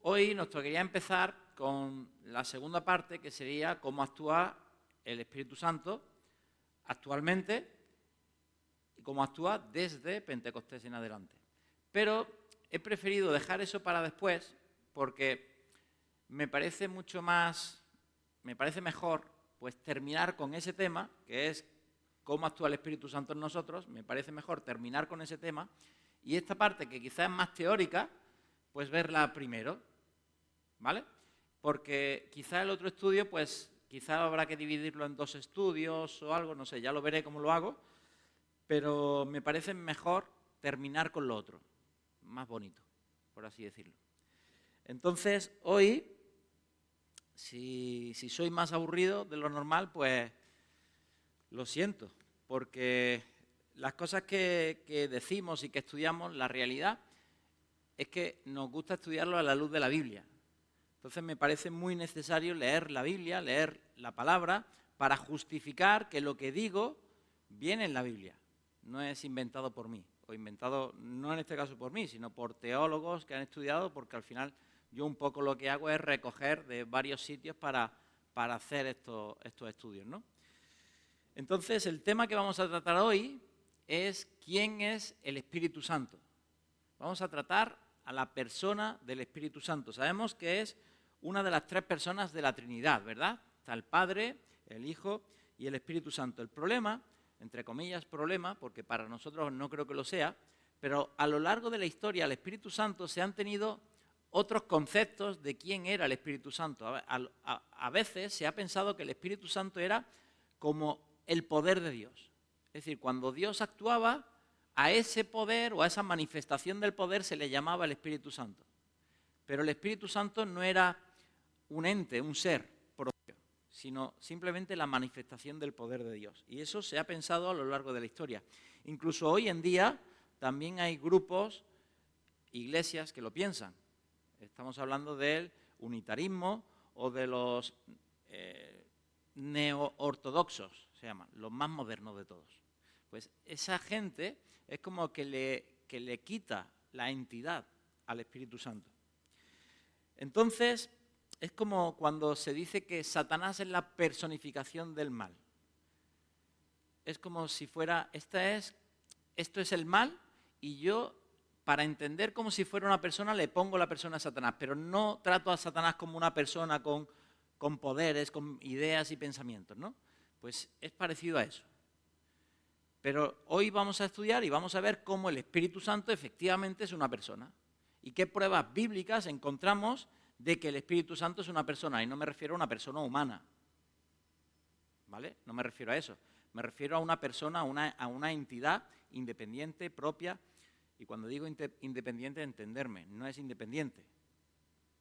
Hoy nos tocaría empezar con la segunda parte, que sería cómo actúa el Espíritu Santo actualmente y cómo actúa desde Pentecostés en adelante. Pero he preferido dejar eso para después porque me parece mejor pues terminar con ese tema, que es cómo actúa el Espíritu Santo en nosotros. Me parece mejor terminar con ese tema y esta parte, que quizás es más teórica, pues verla primero, ¿vale? Porque quizá el otro estudio, pues quizá habrá que dividirlo en dos estudios o algo, no sé, ya lo veré cómo lo hago, pero me parece mejor terminar con lo otro, más bonito, por así decirlo. Entonces, hoy, si soy más aburrido de lo normal, pues lo siento, porque las cosas que decimos y que estudiamos, la realidad es que nos gusta estudiarlo a la luz de la Biblia. Entonces me parece muy necesario leer la Biblia, leer la palabra, para justificar que lo que digo viene en la Biblia. No es inventado por mí, o inventado no en este caso por mí, sino por teólogos que han estudiado, porque al final yo un poco lo que hago es recoger de varios sitios para hacer estos estudios, ¿no? Entonces el tema que vamos a tratar hoy es ¿quién es el Espíritu Santo? Vamos a tratar a la persona del Espíritu Santo. Sabemos que es una de las tres personas de la Trinidad, ¿verdad? Está el Padre, el Hijo y el Espíritu Santo. El problema, entre comillas problema, porque para nosotros no creo que lo sea, pero a lo largo de la historia el Espíritu Santo se han tenido otros conceptos de quién era el Espíritu Santo. A veces se ha pensado que el Espíritu Santo era como el poder de Dios. Es decir, cuando Dios actuaba, a ese poder o a esa manifestación del poder se le llamaba el Espíritu Santo. Pero el Espíritu Santo no era un ente, un ser propio, sino simplemente la manifestación del poder de Dios. Y eso se ha pensado a lo largo de la historia. Incluso hoy en día también hay grupos, iglesias que lo piensan. Estamos hablando del unitarismo o de los neo-ortodoxos, se llaman, los más modernos de todos. Pues esa gente es como que le quita la entidad al Espíritu Santo. Entonces, es como cuando se dice que Satanás es la personificación del mal. Es como si fuera, esto es el mal, y yo, para entender como si fuera una persona, le pongo la persona a Satanás, pero no trato a Satanás como una persona con poderes, con ideas y pensamientos, ¿no? Pues es parecido a eso. Pero hoy vamos a estudiar y vamos a ver cómo el Espíritu Santo efectivamente es una persona. Y qué pruebas bíblicas encontramos de que el Espíritu Santo es una persona. Y no me refiero a una persona humana, ¿vale? No me refiero a eso. Me refiero a una persona, a una entidad independiente, propia. Y cuando digo independiente, entenderme, no es independiente.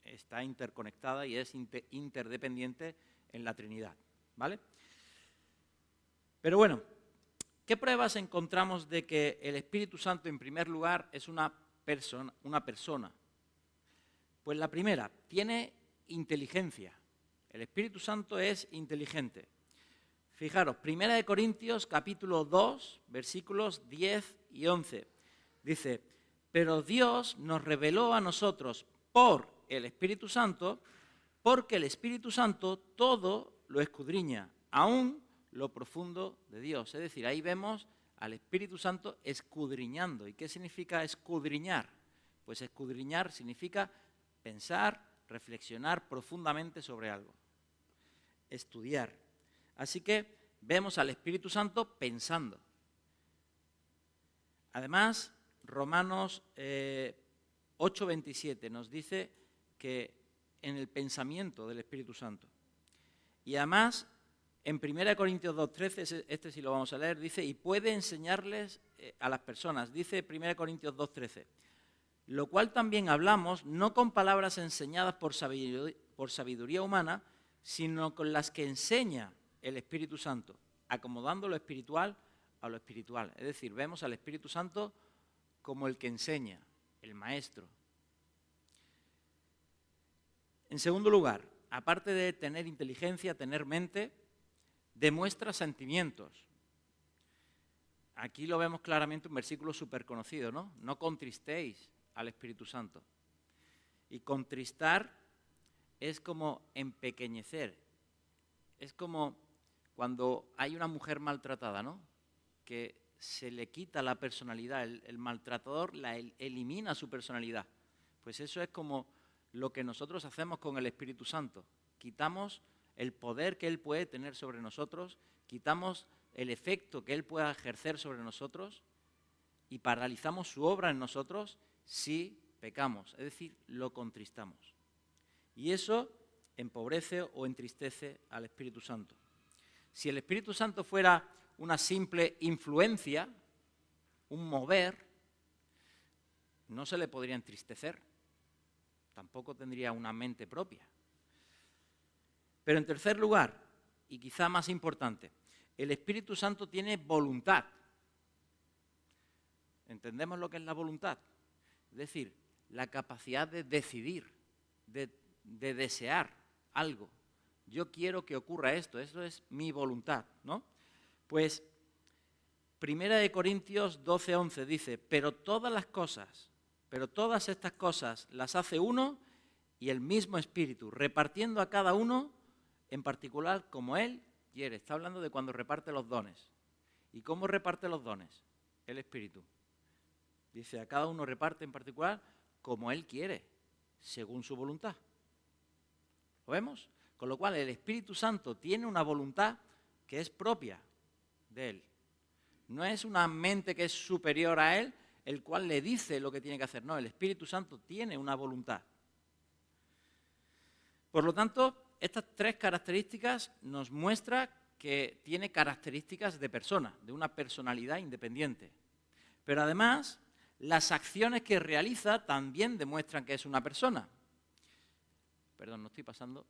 Está interconectada y es interdependiente en la Trinidad, ¿vale? Pero bueno, ¿qué pruebas encontramos de que el Espíritu Santo, en primer lugar, es una persona? Pues la primera, tiene inteligencia. El Espíritu Santo es inteligente. Fijaros, 1 Corintios capítulo 2, versículos 10 y 11. Dice, pero Dios nos reveló a nosotros por el Espíritu Santo, porque el Espíritu Santo todo lo escudriña, aún lo profundo de Dios. Es decir, ahí vemos al Espíritu Santo escudriñando. ¿Y qué significa escudriñar? Pues escudriñar significa pensar, reflexionar profundamente sobre algo. Estudiar. Así que vemos al Espíritu Santo pensando. Además, Romanos 8:27 nos dice que en el pensamiento del Espíritu Santo. Y además, en 1 Corintios 2:13, este sí lo vamos a leer, dice, y puede enseñarles a las personas, dice 1 Corintios 2:13, lo cual también hablamos, no con palabras enseñadas por sabiduría humana, sino con las que enseña el Espíritu Santo, acomodando lo espiritual a lo espiritual. Es decir, vemos al Espíritu Santo como el que enseña, el maestro. En segundo lugar, aparte de tener inteligencia, tener mente, demuestra sentimientos. Aquí lo vemos claramente, un versículo súper conocido, ¿no? No contristéis al Espíritu Santo. Y contristar es como empequeñecer. Es como cuando hay una mujer maltratada, ¿no? Que se le quita la personalidad, el maltratador elimina su personalidad. Pues eso es como lo que nosotros hacemos con el Espíritu Santo. Quitamos el poder que Él puede tener sobre nosotros, quitamos el efecto que Él pueda ejercer sobre nosotros y paralizamos su obra en nosotros si pecamos, es decir, lo contristamos. Y eso empobrece o entristece al Espíritu Santo. Si el Espíritu Santo fuera una simple influencia, un mover, no se le podría entristecer. Tampoco tendría una mente propia. Pero en tercer lugar, y quizá más importante, el Espíritu Santo tiene voluntad. ¿Entendemos lo que es la voluntad? Es decir, la capacidad de decidir, de desear algo. Yo quiero que ocurra esto, eso es mi voluntad, ¿no? Pues, 1 Corintios 12:11 dice, pero todas estas cosas las hace uno y el mismo Espíritu, repartiendo a cada uno en particular como Él quiere. Está hablando de cuando reparte los dones. ¿Y cómo reparte los dones? El Espíritu. Dice, a cada uno reparte en particular como Él quiere, según su voluntad. ¿Lo vemos? Con lo cual el Espíritu Santo tiene una voluntad que es propia de Él. No es una mente que es superior a Él, el cual le dice lo que tiene que hacer. No, el Espíritu Santo tiene una voluntad. Por lo tanto, estas tres características nos muestran que tiene características de persona, de una personalidad independiente. Pero además, las acciones que realiza también demuestran que es una persona. Perdón, no estoy pasando.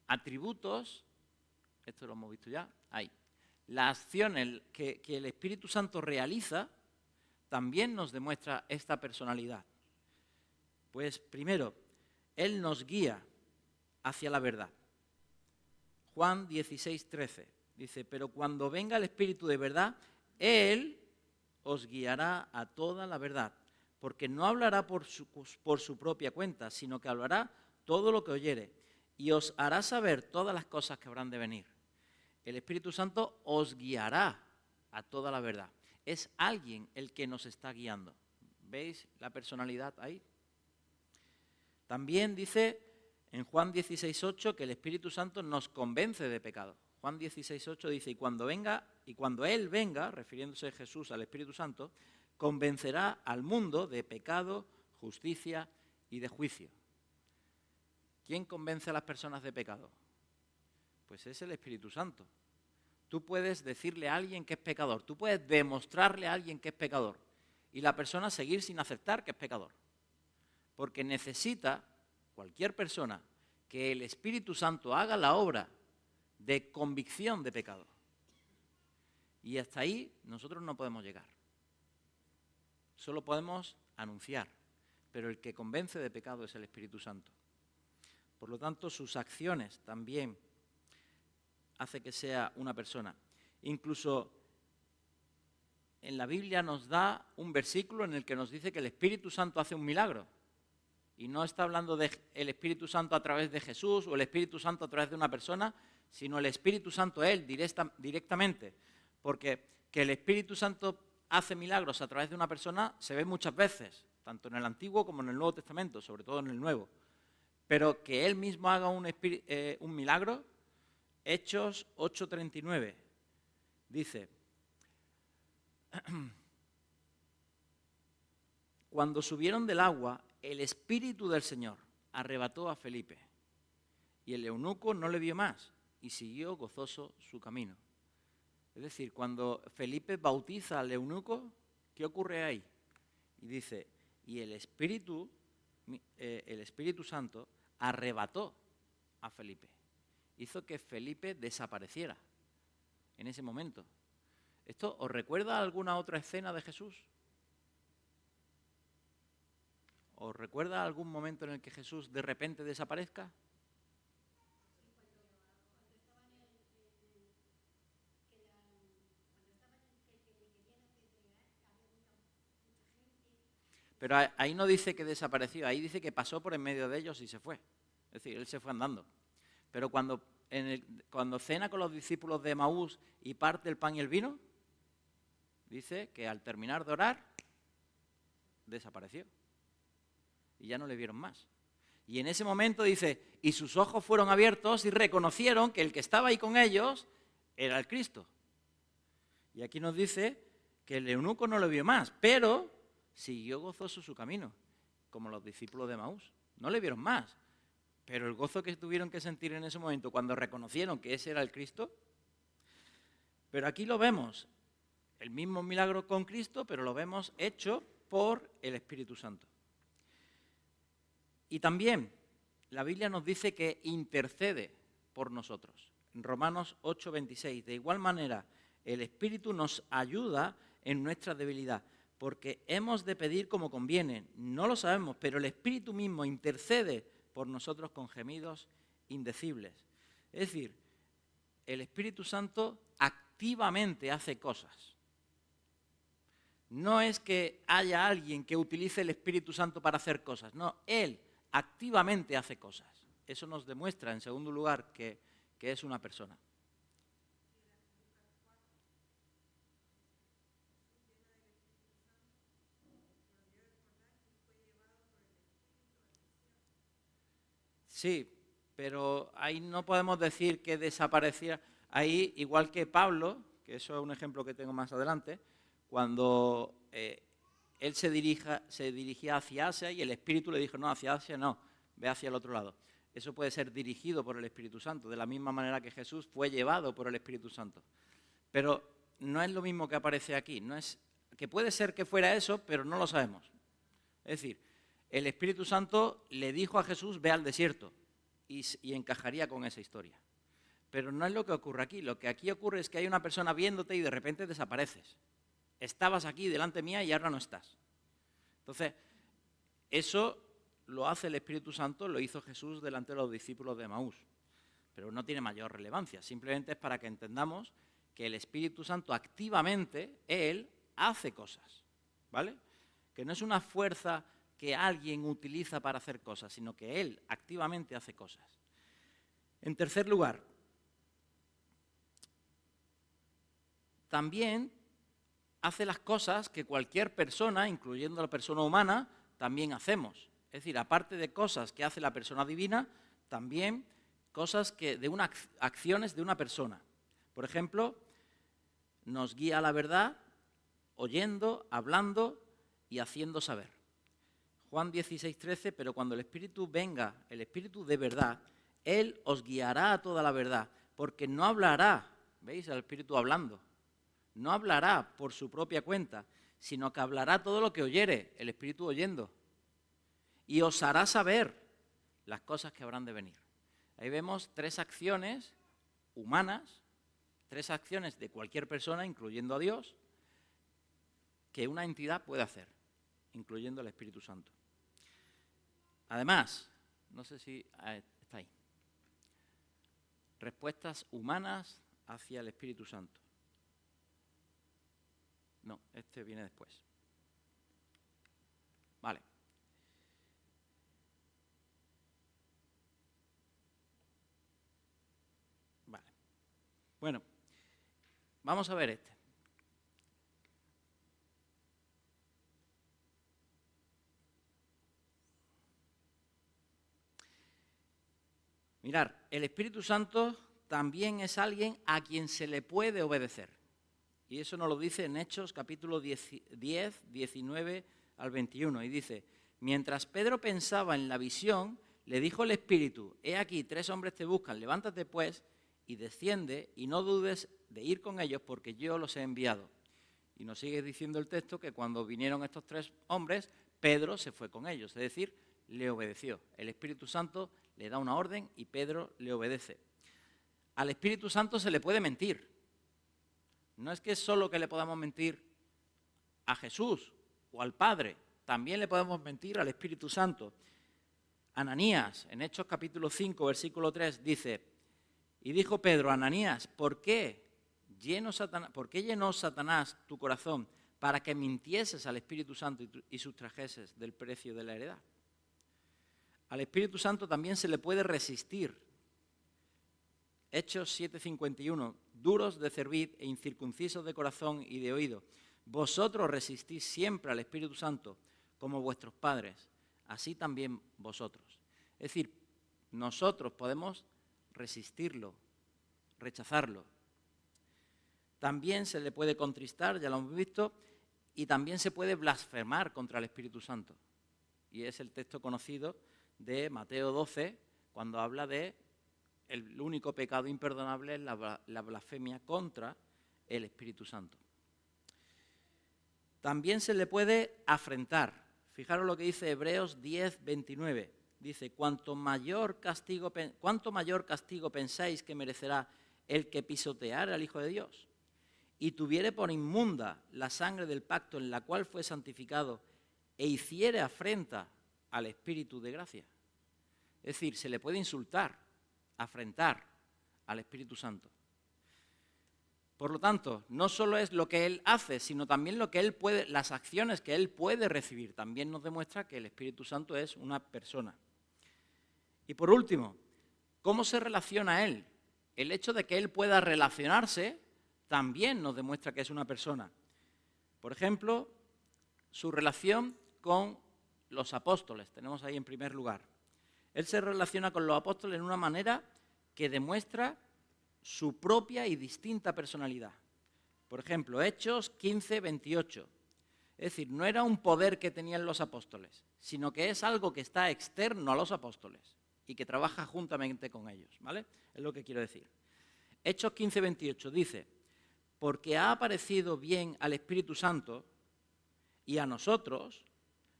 Atributos, esto lo hemos visto ya, ahí. Las acciones que el Espíritu Santo realiza también nos demuestra esta personalidad. Pues primero, Él nos guía hacia la verdad. Juan 16:13 dice, pero cuando venga el Espíritu de verdad, Él os guiará a toda la verdad, porque no hablará por su propia cuenta, sino que hablará todo lo que oyere, y os hará saber todas las cosas que habrán de venir. El Espíritu Santo os guiará a toda la verdad. Es alguien el que nos está guiando. ¿Veis la personalidad ahí? También dice en Juan 16:8 que el Espíritu Santo nos convence de pecado. Juan 16:8 dice, y cuando Él venga, refiriéndose Jesús al Espíritu Santo, convencerá al mundo de pecado, justicia y de juicio. ¿Quién convence a las personas de pecado? Pues es el Espíritu Santo. Tú puedes decirle a alguien que es pecador, tú puedes demostrarle a alguien que es pecador y la persona seguir sin aceptar que es pecador. Porque necesita cualquier persona que el Espíritu Santo haga la obra de convicción de pecado. Y hasta ahí nosotros no podemos llegar. Solo podemos anunciar, pero el que convence de pecado es el Espíritu Santo. Por lo tanto, sus acciones también hace que sea una persona. Incluso en la Biblia nos da un versículo en el que nos dice que el Espíritu Santo hace un milagro. Y no está hablando del Espíritu Santo a través de Jesús o el Espíritu Santo a través de una persona, sino el Espíritu Santo Él directamente. Porque que el Espíritu Santo hace milagros a través de una persona se ve muchas veces, tanto en el Antiguo como en el Nuevo Testamento, sobre todo en el Nuevo. Pero que Él mismo haga un milagro, Hechos 8:39, dice, cuando subieron del agua, el Espíritu del Señor arrebató a Felipe, y el eunuco no le vio más, y siguió gozoso su camino. Es decir, cuando Felipe bautiza al eunuco, ¿qué ocurre ahí? Y dice, y el Espíritu Santo arrebató a Felipe. Hizo que Felipe desapareciera en ese momento. ¿Esto os recuerda alguna otra escena de Jesús? ¿Os recuerda algún momento en el que Jesús de repente desaparezca? Pero ahí no dice que desapareció, ahí dice que pasó por en medio de ellos y se fue. Es decir, él se fue andando. Pero cuando cena con los discípulos de Emaús y parte el pan y el vino, dice que al terminar de orar, desapareció. Y ya no le vieron más. Y en ese momento dice, y sus ojos fueron abiertos y reconocieron que el que estaba ahí con ellos era el Cristo. Y aquí nos dice que el eunuco no lo vio más, pero siguió gozoso su camino, como los discípulos de Emaús. No le vieron más, pero el gozo que tuvieron que sentir en ese momento cuando reconocieron que ese era el Cristo. Pero aquí lo vemos, el mismo milagro con Cristo, pero lo vemos hecho por el Espíritu Santo. Y también la Biblia nos dice que intercede por nosotros. En Romanos 8:26, de igual manera, el Espíritu nos ayuda en nuestra debilidad, porque hemos de pedir como conviene. No lo sabemos, pero el Espíritu mismo intercede por nosotros con gemidos indecibles. Es decir, el Espíritu Santo activamente hace cosas. No es que haya alguien que utilice el Espíritu Santo para hacer cosas, no, Él activamente hace cosas. Eso nos demuestra, en segundo lugar, que es una persona. Sí, pero ahí no podemos decir que desapareciera. Ahí, igual que Pablo, que eso es un ejemplo que tengo más adelante, cuando él se dirigía hacia Asia y el Espíritu le dijo, no, hacia Asia no, ve hacia el otro lado. Eso puede ser dirigido por el Espíritu Santo, de la misma manera que Jesús fue llevado por el Espíritu Santo. Pero no es lo mismo que aparece aquí, no es que puede ser que fuera eso, pero no lo sabemos. Es decir, el Espíritu Santo le dijo a Jesús, ve al desierto, y encajaría con esa historia. Pero no es lo que ocurre aquí. Lo que aquí ocurre es que hay una persona viéndote y de repente desapareces. Estabas aquí delante mía y ahora no estás. Entonces, eso lo hace el Espíritu Santo, lo hizo Jesús delante de los discípulos de Emaús. Pero no tiene mayor relevancia. Simplemente es para que entendamos que el Espíritu Santo activamente, Él hace cosas. ¿Vale? Que no es una fuerza que alguien utiliza para hacer cosas, sino que Él activamente hace cosas. En tercer lugar, también hace las cosas que cualquier persona, incluyendo la persona humana, también hacemos. Es decir, aparte de cosas que hace la persona divina, también cosas acciones de una persona. Por ejemplo, nos guía a la verdad, oyendo, hablando y haciendo saber. Juan 16:13, pero cuando el Espíritu venga, el Espíritu de verdad, Él os guiará a toda la verdad, porque no hablará, ¿veis? El Espíritu hablando, no hablará por su propia cuenta, sino que hablará todo lo que oyere, el Espíritu oyendo, y os hará saber las cosas que habrán de venir. Ahí vemos 3 acciones humanas, 3 acciones de cualquier persona, incluyendo a Dios, que una entidad puede hacer, incluyendo el Espíritu Santo. Además, no sé si está ahí, respuestas humanas hacia el Espíritu Santo. No, este viene después. Vale. Vale. Bueno, vamos a ver este. Mirad, el Espíritu Santo también es alguien a quien se le puede obedecer. Y eso nos lo dice en Hechos capítulo 10, 19 al 21. Y dice, mientras Pedro pensaba en la visión, le dijo el Espíritu, he aquí 3 hombres te buscan, levántate pues y desciende y no dudes de ir con ellos porque yo los he enviado. Y nos sigue diciendo el texto que cuando vinieron estos 3 hombres, Pedro se fue con ellos, es decir, le obedeció. El Espíritu Santo le da una orden y Pedro le obedece. Al Espíritu Santo se le puede mentir. No es que solo que le podamos mentir a Jesús o al Padre, también le podemos mentir al Espíritu Santo. Ananías, en Hechos capítulo 5, versículo 3, dice, y dijo Pedro, Ananías, ¿por qué llenó Satanás tu corazón para que mintieses al Espíritu Santo y sustrajeses del precio de la heredad. Al Espíritu Santo también se le puede resistir. Hechos 7:51, duros de cerviz e incircuncisos de corazón y de oído. Vosotros resistís siempre al Espíritu Santo como vuestros padres, así también vosotros. Es decir, nosotros podemos resistirlo, rechazarlo. También se le puede contristar, ya lo hemos visto, y también se puede blasfemar contra el Espíritu Santo. Y es el texto conocido de Mateo 12, cuando habla de el único pecado imperdonable es la blasfemia contra el Espíritu Santo. También se le puede afrentar. Fijaros lo que dice Hebreos 10:29. Dice, ¿cuánto mayor castigo pensáis que merecerá el que pisoteare al Hijo de Dios y tuviere por inmunda la sangre del pacto en la cual fue santificado e hiciere afrenta al Espíritu de gracia? Es decir, se le puede insultar, afrentar al Espíritu Santo. Por lo tanto, no solo es lo que Él hace, sino también lo que Él puede, las acciones que Él puede recibir. También nos demuestra que el Espíritu Santo es una persona. Y por último, ¿cómo se relaciona Él? El hecho de que Él pueda relacionarse también nos demuestra que es una persona. Por ejemplo, su relación con los apóstoles. Tenemos ahí en primer lugar. Él se relaciona con los apóstoles de una manera que demuestra su propia y distinta personalidad. Por ejemplo, Hechos 15:28. Es decir, no era un poder que tenían los apóstoles, sino que es algo que está externo a los apóstoles y que trabaja juntamente con ellos, ¿vale? Es lo que quiero decir. Hechos 15:28 dice, porque ha aparecido bien al Espíritu Santo y a nosotros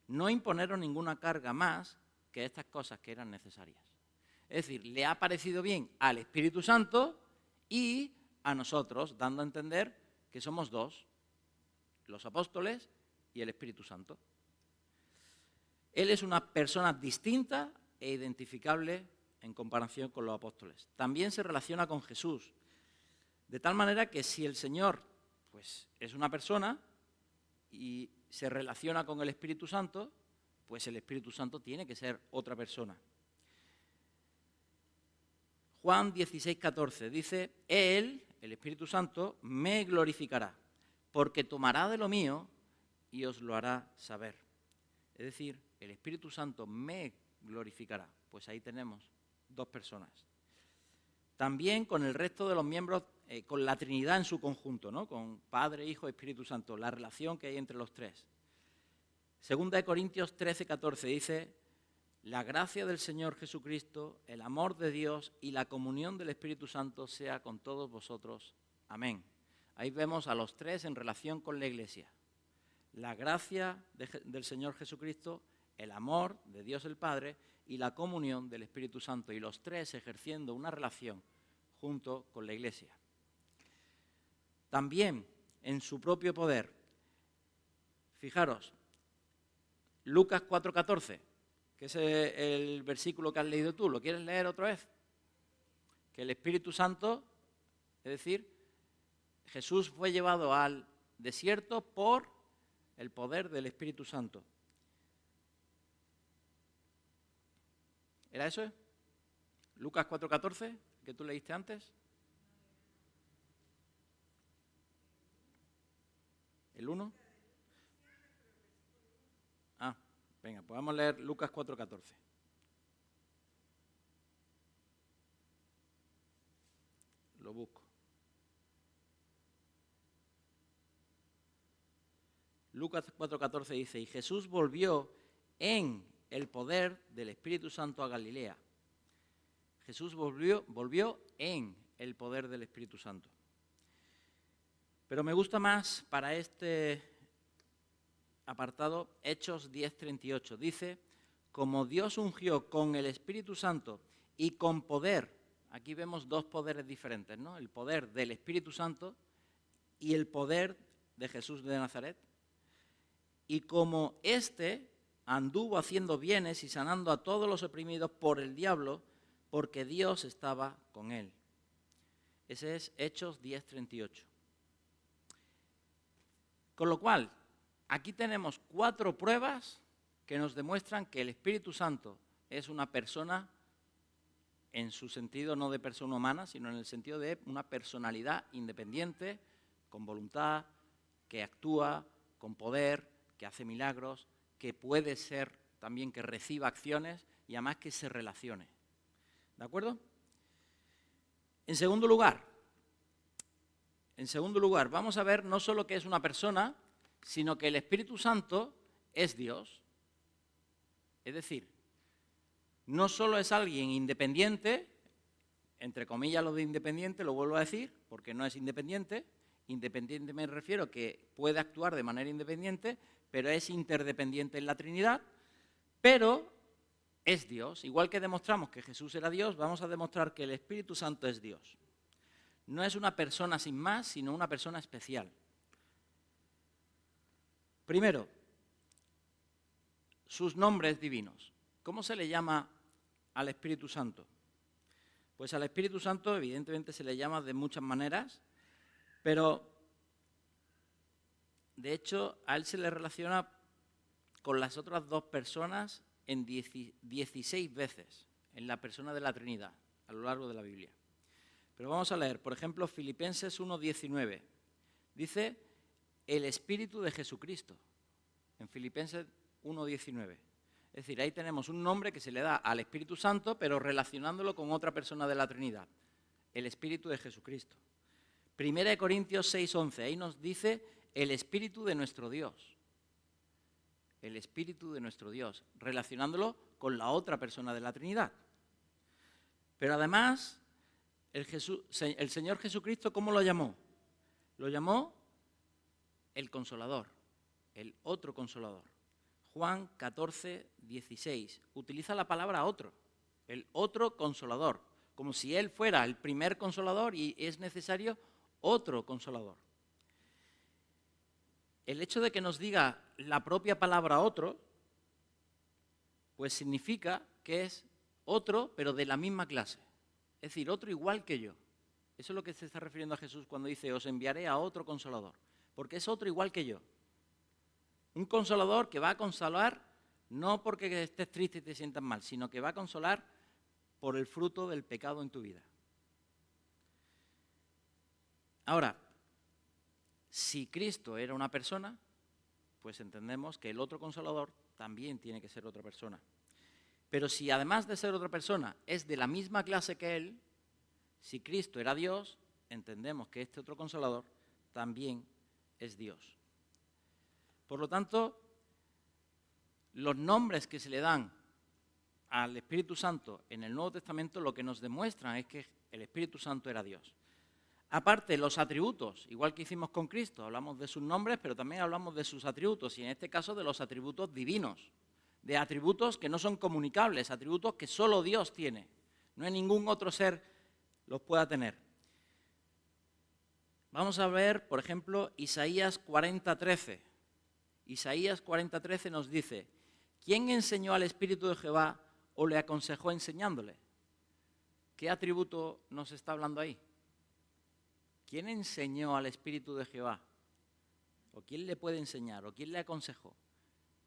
no imponeron ninguna carga más que estas cosas que eran necesarias. Es decir, le ha parecido bien al Espíritu Santo y a nosotros, dando a entender que somos dos, los apóstoles y el Espíritu Santo. Él es una persona distinta e identificable en comparación con los apóstoles. También se relaciona con Jesús, de tal manera que si el Señor pues, es una persona y se relaciona con el Espíritu Santo, pues el Espíritu Santo tiene que ser otra persona. Juan 16:14 dice, Él, el Espíritu Santo, me glorificará, porque tomará de lo mío y os lo hará saber. Es decir, el Espíritu Santo me glorificará. Pues ahí tenemos dos personas. También con el resto de los miembros, con la Trinidad en su conjunto, ¿no? Con Padre, Hijo y Espíritu Santo, la relación que hay entre los tres. Segunda de Corintios 13:14 dice, la gracia del Señor Jesucristo, el amor de Dios y la comunión del Espíritu Santo sea con todos vosotros. Amén. Ahí vemos a los tres en relación con la Iglesia. La gracia del Señor Jesucristo, el amor de Dios el Padre y la comunión del Espíritu Santo. Y los tres ejerciendo una relación junto con la Iglesia. También en su propio poder. Fijaros, Lucas 4:14. Que es el versículo que has leído tú. ¿Lo quieres leer otra vez? Que el Espíritu Santo, es decir, Jesús fue llevado al desierto por el poder del Espíritu Santo. ¿Era eso? Lucas 4:14, que tú leíste antes. ¿El 1? Venga, pues vamos a leer Lucas 4:14. Lo busco. Lucas 4:14 dice, y Jesús volvió en el poder del Espíritu Santo a Galilea. Jesús volvió en el poder del Espíritu Santo. Pero me gusta más para este apartado Hechos 10:38. Dice, como Dios ungió con el Espíritu Santo y con poder, aquí vemos dos poderes diferentes, ¿no? El poder del Espíritu Santo y el poder de Jesús de Nazaret. Y como éste anduvo haciendo bienes y sanando a todos los oprimidos por el diablo, porque Dios estaba con él. Ese es Hechos 10:38. Con lo cual, aquí tenemos 4 pruebas que nos demuestran que el Espíritu Santo es una persona en su sentido no de persona humana, sino en el sentido de una personalidad independiente, con voluntad, que actúa, con poder, que hace milagros, que puede ser también que reciba acciones y además que se relacione. ¿De acuerdo? En segundo lugar, vamos a ver no solo que es una persona, sino que el Espíritu Santo es Dios. Es decir, no solo es alguien independiente, entre comillas lo de independiente, lo vuelvo a decir, porque no es independiente. Independiente me refiero que puede actuar de manera independiente, pero es interdependiente en la Trinidad, pero es Dios. Igual que demostramos que Jesús era Dios, vamos a demostrar que el Espíritu Santo es Dios. No es una persona sin más, sino una persona especial. Primero, sus nombres divinos. ¿Cómo se le llama al Espíritu Santo? Pues al Espíritu Santo evidentemente se le llama de muchas maneras, pero de hecho a él se le relaciona con las otras 2 personas en 16 veces en la persona de la Trinidad a lo largo de la Biblia. Pero vamos a leer, por ejemplo, Filipenses 1:19. Dice el Espíritu de Jesucristo, en Filipenses 1:19. Es decir, ahí tenemos un nombre que se le da al Espíritu Santo, pero relacionándolo con otra persona de la Trinidad, el Espíritu de Jesucristo. 1 Corintios 6:11, ahí nos dice el Espíritu de nuestro Dios. El Espíritu de nuestro Dios, relacionándolo con la otra persona de la Trinidad. Pero además, el Señor Jesucristo, ¿cómo lo llamó? Lo llamó el Consolador, el otro Consolador. Juan 14:16, utiliza la palabra otro, el otro Consolador, como si Él fuera el primer Consolador y es necesario otro Consolador. El hecho de que nos diga la propia palabra otro, pues significa que es otro, pero de la misma clase. Es decir, otro igual que yo. Eso es lo que se está refiriendo a Jesús cuando dice, os enviaré a otro Consolador, porque es otro igual que yo. Un Consolador que va a consolar no porque estés triste y te sientas mal, sino que va a consolar por el fruto del pecado en tu vida. Ahora, si Cristo era una persona, pues entendemos que el otro Consolador también tiene que ser otra persona. Pero si además de ser otra persona es de la misma clase que Él, si Cristo era Dios, entendemos que este otro Consolador también es Dios. Por lo tanto, los nombres que se le dan al Espíritu Santo en el Nuevo Testamento lo que nos demuestran es que el Espíritu Santo era Dios. Aparte, los atributos, igual que hicimos con Cristo, hablamos de sus nombres, pero también hablamos de sus atributos, y en este caso de los atributos divinos, de atributos que no son comunicables, atributos que solo Dios tiene. No hay ningún otro ser los pueda tener. Vamos a ver, por ejemplo, Isaías 40:13. Isaías 40:13 nos dice, ¿quién enseñó al Espíritu de Jehová o le aconsejó enseñándole? ¿Qué atributo nos está hablando ahí? ¿Quién enseñó al Espíritu de Jehová? ¿O quién le puede enseñar? ¿O quién le aconsejó?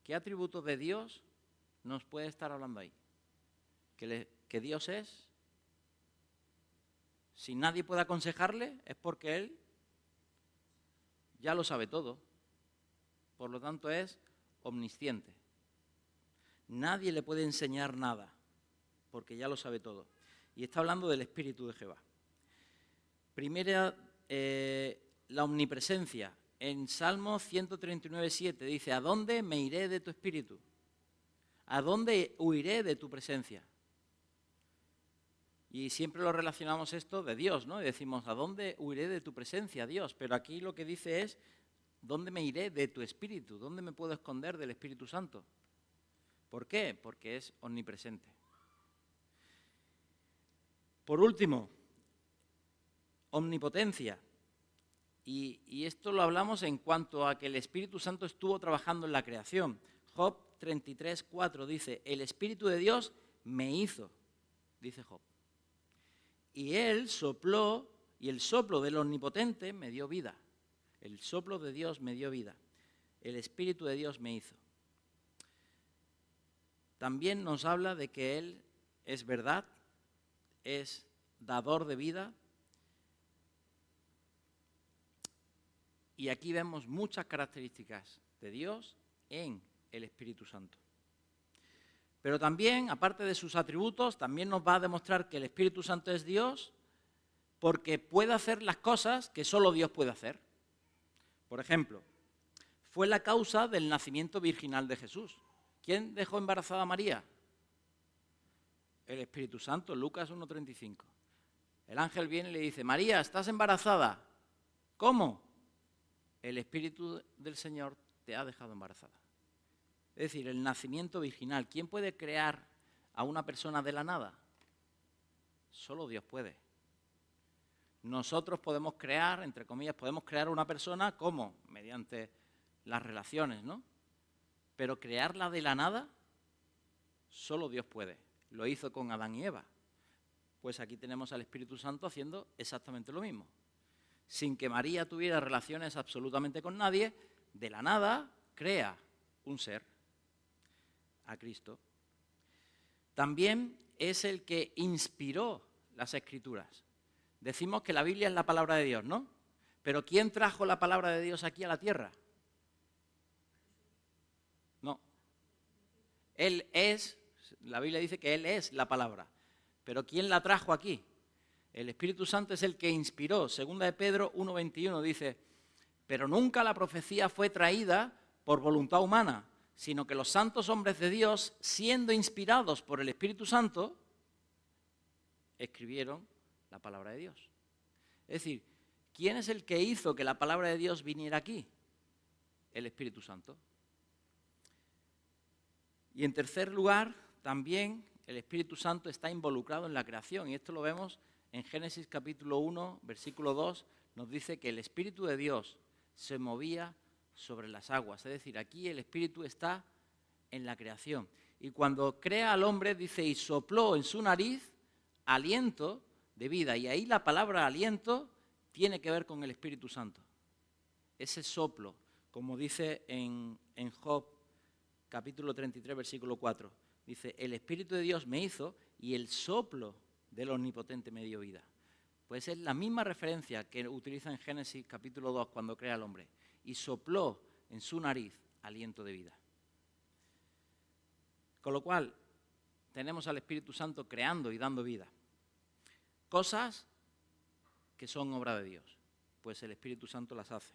¿Qué atributo de Dios nos puede estar hablando ahí? ¿Que Dios es? Si nadie puede aconsejarle, es porque Él ya lo sabe todo. Por lo tanto, es omnisciente. Nadie le puede enseñar nada, porque ya lo sabe todo. Y está hablando del Espíritu de Jehová. Primera, la omnipresencia. En Salmo 139:7 dice, ¿a dónde me iré de tu Espíritu? ¿A dónde huiré de tu presencia? Y siempre lo relacionamos esto de Dios, ¿no? Y decimos, ¿a dónde huiré de tu presencia, Dios? Pero aquí lo que dice es, ¿dónde me iré de tu Espíritu? ¿Dónde me puedo esconder del Espíritu Santo? ¿Por qué? Porque es omnipresente. Por último, omnipotencia. Y esto lo hablamos en cuanto a que el Espíritu Santo estuvo trabajando en la creación. Job 33:4 dice, el Espíritu de Dios me hizo, dice Job. Y Él sopló, y el soplo del Omnipotente me dio vida. El soplo de Dios me dio vida. el Espíritu de Dios me hizo. También nos habla de que Él es verdad, es dador de vida. Y aquí vemos muchas características de Dios en el Espíritu Santo. Pero también, aparte de sus atributos, también nos va a demostrar que el Espíritu Santo es Dios porque puede hacer las cosas que solo Dios puede hacer. Por ejemplo, fue la causa del nacimiento virginal de Jesús. ¿Quién dejó embarazada a María? El Espíritu Santo, Lucas 1:35. El ángel viene y le dice, María, estás embarazada. ¿Cómo? El Espíritu del Señor te ha dejado embarazada. Es decir, el nacimiento virginal. ¿Quién puede crear a una persona de la nada? Solo Dios puede. Nosotros podemos crear, entre comillas, podemos crear a una persona, ¿cómo? Mediante las relaciones, ¿no? Pero crearla de la nada, solo Dios puede. Lo hizo con Adán y Eva. Pues aquí tenemos al Espíritu Santo haciendo exactamente lo mismo. Sin que María tuviera relaciones absolutamente con nadie, de la nada crea un ser, a Cristo. También es el que inspiró las Escrituras. Decimos que la Biblia es la palabra de Dios, ¿no? Pero ¿quién trajo la palabra de Dios aquí a la tierra? No. Él es, la Biblia dice que Él es la palabra. Pero ¿quién la trajo aquí? El Espíritu Santo es el que inspiró. Segunda de Pedro 1:21 dice, pero nunca la profecía fue traída por voluntad humana, sino que los santos hombres de Dios, siendo inspirados por el Espíritu Santo, escribieron la palabra de Dios. Es decir, ¿quién es el que hizo que la palabra de Dios viniera aquí? El Espíritu Santo. Y en tercer lugar, también el Espíritu Santo está involucrado en la creación, y esto lo vemos en Génesis capítulo 1, versículo 2, nos dice que el Espíritu de Dios se movía sobre las aguas. Es decir, aquí el Espíritu está en la creación. Y cuando crea al hombre, dice, y sopló en su nariz aliento de vida. Y ahí la palabra aliento tiene que ver con el Espíritu Santo. Ese soplo, como dice en Job capítulo 33, versículo 4. Dice, el Espíritu de Dios me hizo y el soplo del Omnipotente me dio vida. Pues es la misma referencia que utiliza en Génesis capítulo 2 cuando crea al hombre. Y sopló en su nariz aliento de vida. Con lo cual, tenemos al Espíritu Santo creando y dando vida. Cosas que son obra de Dios, pues el Espíritu Santo las hace.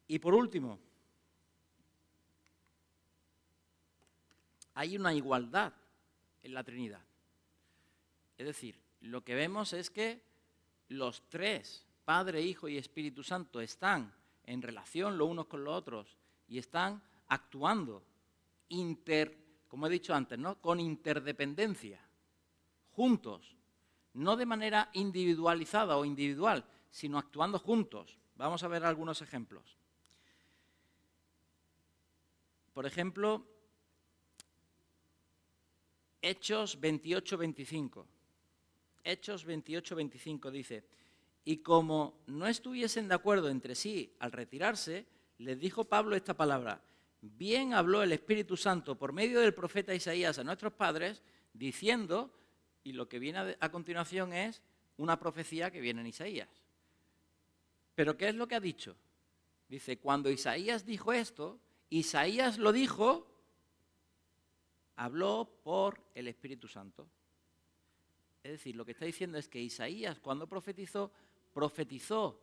Y por último, hay una igualdad en la Trinidad. Es decir, lo que vemos es que los tres, Padre, Hijo y Espíritu Santo, están en relación los unos con los otros y están actuando como he dicho antes, ¿no? Con interdependencia, juntos, no de manera individualizada o individual, sino actuando juntos. Vamos a ver algunos ejemplos. Por ejemplo, Hechos 28:25. Hechos 28:25 dice, y como no estuviesen de acuerdo entre sí al retirarse, les dijo Pablo esta palabra, bien habló el Espíritu Santo por medio del profeta Isaías a nuestros padres, diciendo, y lo que viene a continuación es una profecía que viene en Isaías. ¿Pero qué es lo que ha dicho? Dice, cuando Isaías dijo esto, Isaías lo dijo, habló por el Espíritu Santo. Es decir, lo que está diciendo es que Isaías, cuando profetizó, profetizó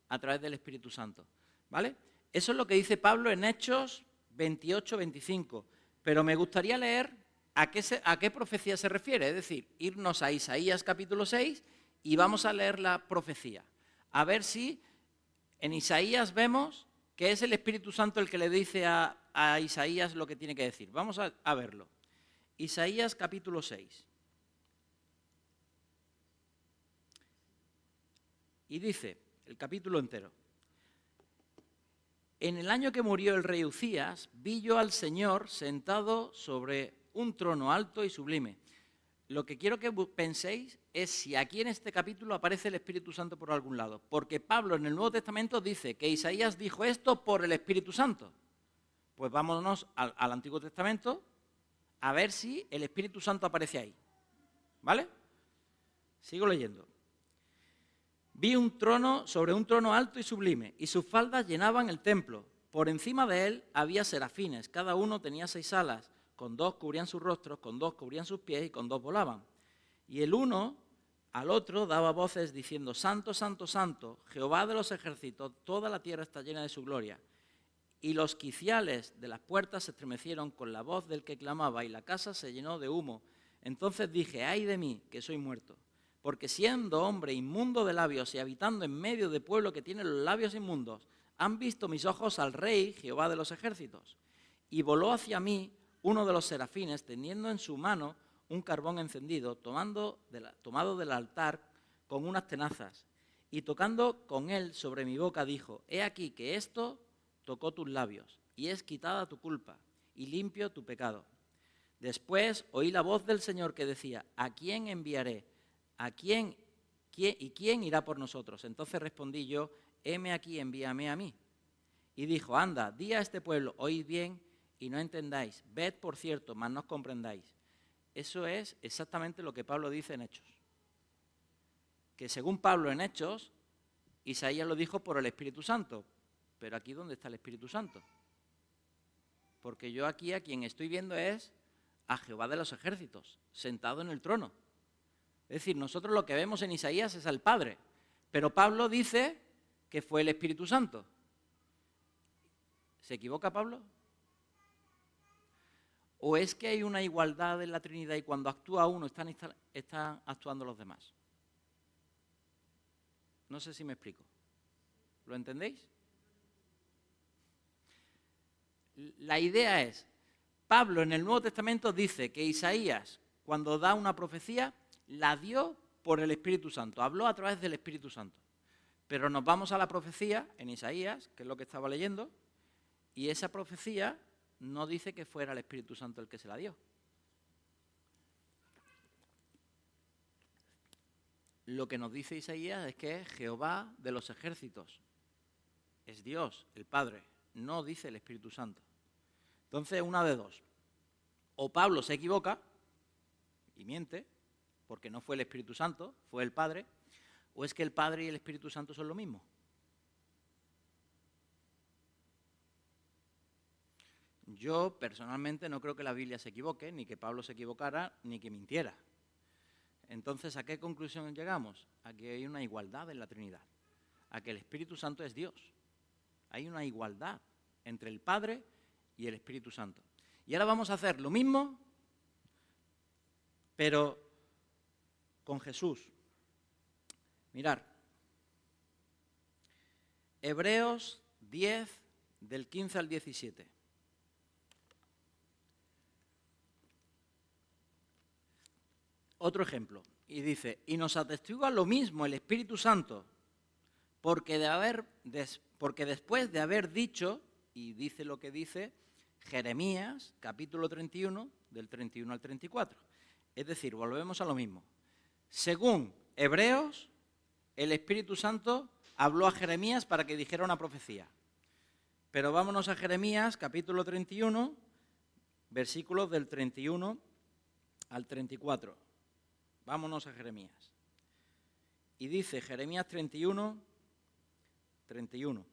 a través del Espíritu Santo. ¿Vale? Eso es lo que dice Pablo en Hechos 28:25. Pero me gustaría leer a qué profecía se refiere. Es decir, irnos a Isaías capítulo 6 y vamos a leer la profecía. A ver si en Isaías vemos que es el Espíritu Santo el que le dice a Isaías lo que tiene que decir. Vamos a verlo. Isaías capítulo 6. Y dice, el capítulo entero, en el año que murió el rey Uzías, vi yo al Señor sentado sobre un trono alto y sublime. lo que quiero que penséis es si aquí en este capítulo aparece el Espíritu Santo por algún lado. Porque Pablo en el Nuevo Testamento dice que Isaías dijo esto por el Espíritu Santo. Pues vámonos al Antiguo Testamento a ver si el Espíritu Santo aparece ahí. ¿Vale? Sigo leyendo. Vi un trono sobre un trono alto y sublime, y sus faldas llenaban el templo. Por encima de él había serafines, cada uno tenía 6 alas, con 2 cubrían sus rostros, con 2 cubrían sus pies y con 2 volaban. Y el uno al otro daba voces diciendo: Santo, santo, santo, Jehová de los ejércitos, toda la tierra está llena de su gloria. Y los quiciales de las puertas se estremecieron con la voz del que clamaba, y la casa se llenó de humo. Entonces dije: ay de mí, que soy muerto, porque siendo hombre inmundo de labios y habitando en medio de pueblo que tiene los labios inmundos, han visto mis ojos al Rey, Jehová de los ejércitos. Y voló hacia mí uno de los serafines, teniendo en su mano un carbón encendido, tomado del altar con unas tenazas, y tocando con él sobre mi boca dijo: he aquí que esto tocó tus labios, y es quitada tu culpa, y limpio tu pecado. Después oí la voz del Señor que decía: ¿a quién enviaré? ¿Y quién irá por nosotros? Entonces respondí yo: heme aquí, envíame a mí. Y dijo: anda, di a este pueblo, oíd bien y no entendáis, ved por cierto, mas no comprendáis. Eso es exactamente lo que Pablo dice en Hechos. Que según Pablo en Hechos, Isaías lo dijo por el Espíritu Santo. Pero aquí, ¿dónde está el Espíritu Santo? Porque yo aquí a quien estoy viendo es a Jehová de los ejércitos, sentado en el trono. Es decir, nosotros lo que vemos en Isaías es al Padre, pero Pablo dice que fue el Espíritu Santo. ¿Se equivoca Pablo? ¿O es que hay una igualdad en la Trinidad y cuando actúa uno están actuando los demás? No sé si me explico. ¿Lo entendéis? La idea es, Pablo en el Nuevo Testamento dice que Isaías, cuando da una profecía, la dio por el Espíritu Santo, habló a través del Espíritu Santo. Pero nos vamos a la profecía en Isaías, que es lo que estaba leyendo, y esa profecía no dice que fuera el Espíritu Santo el que se la dio. Lo que nos dice Isaías es que es Jehová de los ejércitos. Es Dios, el Padre, no dice el Espíritu Santo. Entonces, una de dos. O Pablo se equivoca y miente, porque no fue el Espíritu Santo, fue el Padre, o es que el Padre y el Espíritu Santo son lo mismo. Yo personalmente no creo que la Biblia se equivoque, ni que Pablo se equivocara, ni que mintiera. Entonces, ¿a qué conclusión llegamos? A que hay una igualdad en la Trinidad, a que el Espíritu Santo es Dios. Hay una igualdad entre el Padre y el Espíritu Santo. Y ahora vamos a hacer lo mismo, pero con Jesús. Mirad, Hebreos 10, del 15 al 17. Otro ejemplo, y dice: y nos atestigua lo mismo el Espíritu Santo, porque después de haber dicho, y dice lo que dice Jeremías, capítulo 31, del 31 al 34. Es decir, volvemos a lo mismo. Según Hebreos, el Espíritu Santo habló a Jeremías para que dijera una profecía. Pero vámonos a Jeremías, capítulo 31, versículos del 31 al 34. Vámonos a Jeremías. Y dice Jeremías 31, 31.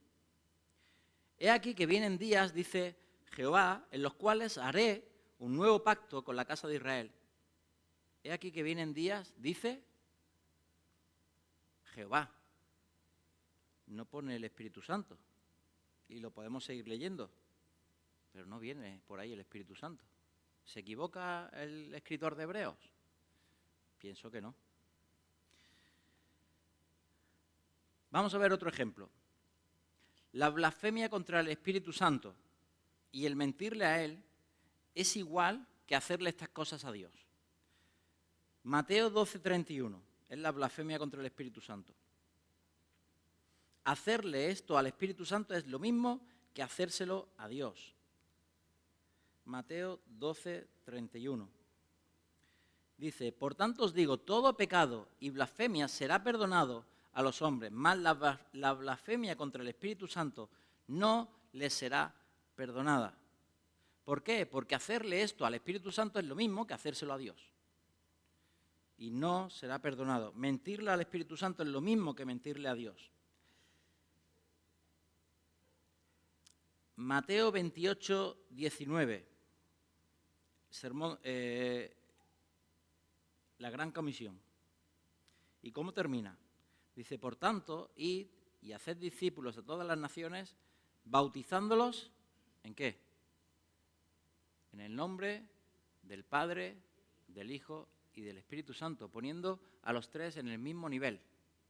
He aquí que vienen días, dice Jehová, en los cuales haré un nuevo pacto con la casa de Israel. He aquí que vienen días, dice Jehová. No pone el Espíritu Santo. Y lo podemos seguir leyendo. Pero no viene por ahí el Espíritu Santo. ¿Se equivoca el escritor de Hebreos? Pienso que no. Vamos a ver otro ejemplo. La blasfemia contra el Espíritu Santo y el mentirle a Él es igual que hacerle estas cosas a Dios. Mateo 12:31 es la blasfemia contra el Espíritu Santo. Hacerle esto al Espíritu Santo es lo mismo que hacérselo a Dios. Mateo 12:31. Dice, por tanto os digo, todo pecado y blasfemia será perdonado a los hombres, mas la blasfemia contra el Espíritu Santo no les será perdonada. ¿Por qué? Porque hacerle esto al Espíritu Santo es lo mismo que hacérselo a Dios. Y no será perdonado. Mentirle al Espíritu Santo es lo mismo que mentirle a Dios. Mateo 28, 19. Sermón, la Gran Comisión. ¿Y cómo termina? Dice, por tanto, id y haced discípulos de todas las naciones, bautizándolos, ¿en qué? En el nombre del Padre, del Hijo y del Espíritu Santo, poniendo a los tres en el mismo nivel,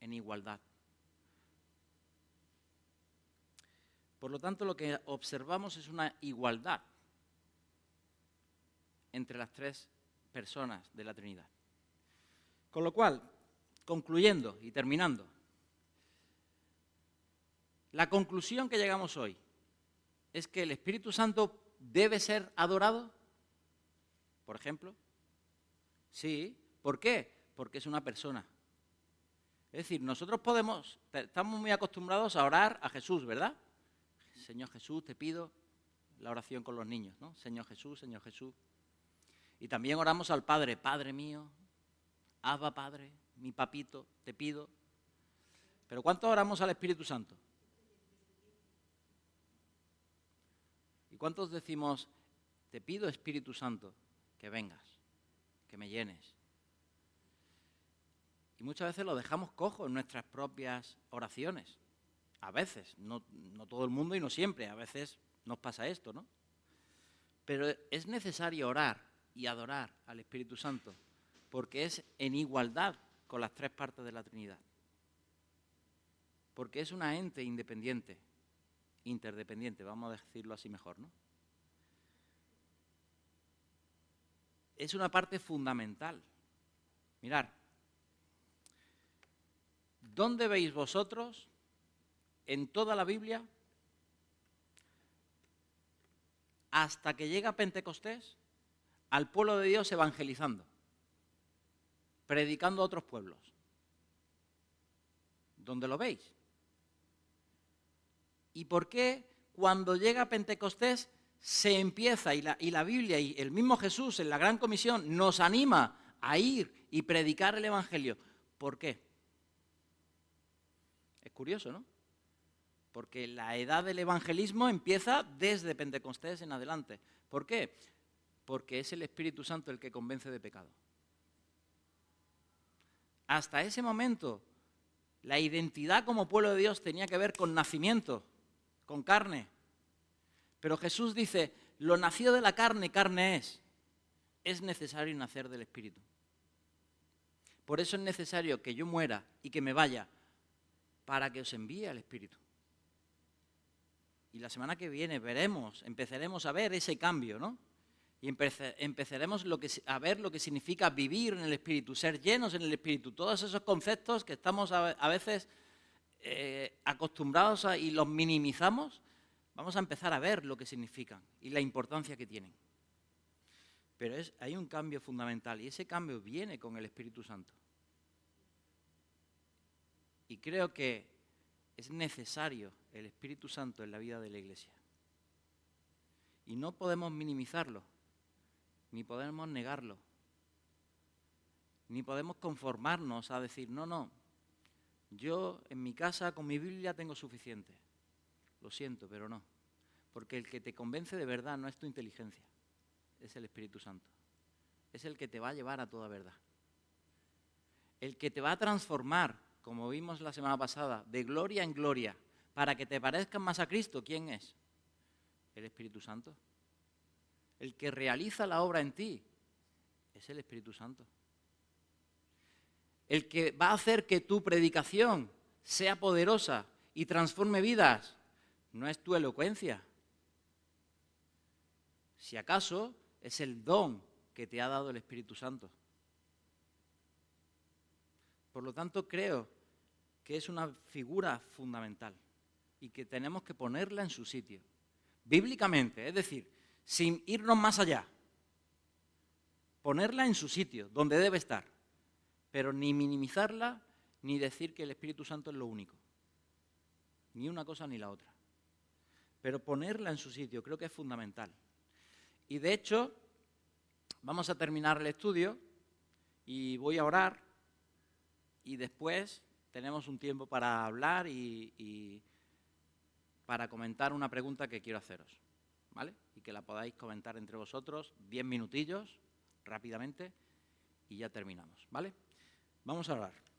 en igualdad. Por lo tanto, lo que observamos es una igualdad entre las tres personas de la Trinidad. Con lo cual, concluyendo y terminando, la conclusión que llegamos hoy es que el Espíritu Santo debe ser adorado, por ejemplo. Sí, ¿por qué? Porque es una persona. Es decir, nosotros estamos muy acostumbrados a orar a Jesús, ¿verdad? Señor Jesús, te pido, la oración con los niños, ¿no? Señor Jesús, Señor Jesús. Y también oramos al Padre, Padre mío, Abba Padre, mi papito, te pido. Pero ¿cuánto oramos al Espíritu Santo? ¿Y cuántos decimos, te pido Espíritu Santo, que vengas, que me llenes? Y muchas veces lo dejamos cojo en nuestras propias oraciones. A veces, no todo el mundo y no siempre, a veces nos pasa esto, ¿no? Pero es necesario orar y adorar al Espíritu Santo, porque es en igualdad con las tres partes de la Trinidad. Porque es una ente independiente, interdependiente, vamos a decirlo así mejor, ¿no? Es una parte fundamental. Mirad, ¿dónde veis vosotros en toda la Biblia, hasta que llega Pentecostés, al pueblo de Dios evangelizando, predicando a otros pueblos? ¿Dónde lo veis? ¿Y por qué cuando llega Pentecostés se empieza, y la Biblia y el mismo Jesús en la Gran Comisión nos anima a ir y predicar el Evangelio? ¿Por qué? Es curioso, ¿no? Porque la edad del evangelismo empieza desde Pentecostés en adelante. ¿Por qué? Porque es el Espíritu Santo el que convence de pecado. Hasta ese momento, la identidad como pueblo de Dios tenía que ver con nacimiento, con carne. Pero Jesús dice, lo nacido de la carne, carne es. Es necesario nacer del Espíritu. Por eso es necesario que yo muera y que me vaya, para que os envíe al Espíritu. Y la semana que viene empezaremos a ver ese cambio, ¿no? Y empezaremos a ver lo que significa vivir en el Espíritu, ser llenos en el Espíritu. Todos esos conceptos que estamos a veces acostumbrados y los minimizamos, vamos a empezar a ver lo que significan y la importancia que tienen. Pero hay un cambio fundamental y ese cambio viene con el Espíritu Santo. Y creo que es necesario el Espíritu Santo en la vida de la Iglesia. Y no podemos minimizarlo, ni podemos negarlo, ni podemos conformarnos a decir, no, yo en mi casa con mi Biblia tengo suficiente. Lo siento, pero no. Porque el que te convence de verdad no es tu inteligencia, es el Espíritu Santo. Es el que te va a llevar a toda verdad. El que te va a transformar, como vimos la semana pasada, de gloria en gloria, para que te parezcas más a Cristo. ¿Quién es? El Espíritu Santo. El que realiza la obra en ti es el Espíritu Santo. El que va a hacer que tu predicación sea poderosa y transforme vidas no es tu elocuencia. Si acaso es el don que te ha dado el Espíritu Santo. Por lo tanto, creo que es una figura fundamental y que tenemos que ponerla en su sitio. Bíblicamente, es decir, sin irnos más allá. ponerla en su sitio, donde debe estar, pero ni minimizarla ni decir que el Espíritu Santo es lo único. Ni una cosa ni la otra. Pero ponerla en su sitio creo que es fundamental. Y de hecho, vamos a terminar el estudio y voy a orar y después tenemos un tiempo para hablar y para comentar una pregunta que quiero haceros, ¿vale? Y que la podáis comentar entre vosotros 10 minutillos, rápidamente, y ya terminamos, ¿vale? Vamos a orar.